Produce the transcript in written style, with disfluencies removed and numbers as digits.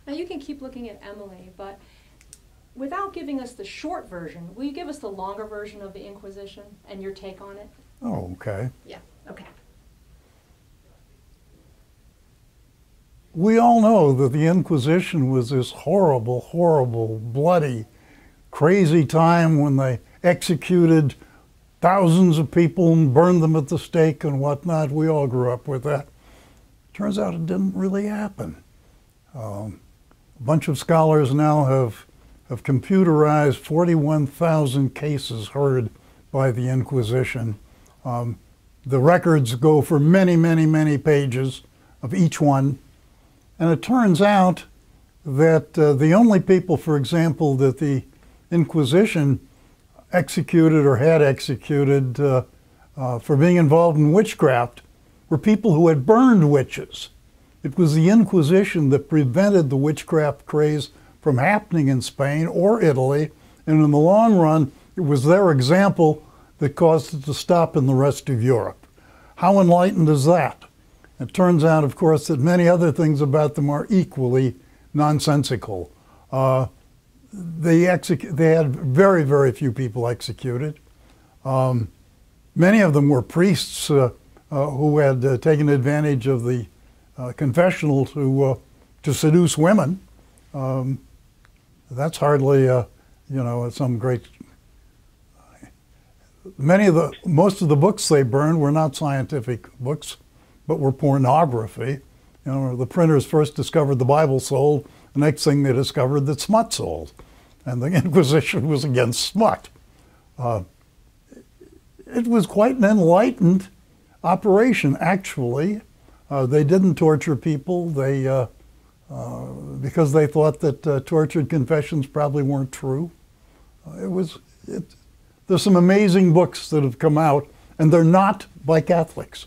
Now you can keep looking at Emily, but without giving us the short version, will you give us the longer version of the Inquisition and your take on it? Oh, okay. Yeah, okay. We all know that the Inquisition was this horrible, horrible, bloody, crazy time when they executed thousands of people and burned them at the stake and whatnot. We all grew up with that. Turns out it didn't really happen. A bunch of scholars now have computerized 41,000 cases heard by the Inquisition. The records go for many, many, many pages of each one. And it turns out that the only people, for example, that the Inquisition executed or had executed for being involved in witchcraft were people who had burned witches. It was the Inquisition that prevented the witchcraft craze from happening in Spain or Italy, and in the long run, it was their example that caused it to stop in the rest of Europe. How enlightened is that? It turns out, of course, that many other things about them are equally nonsensical. They had very, very few people executed. Many of them were priests who had taken advantage of the confessional to seduce women. That's hardly, you know, some great. Most of the books they burned were not scientific books, but were pornography. You know, the printers first discovered the Bible sold. The next thing they discovered that smut sold, and the Inquisition was against smut. It was quite an enlightened operation, actually. They didn't torture people. Because they thought that tortured confessions probably weren't true. There's some amazing books that have come out, and they're not by Catholics.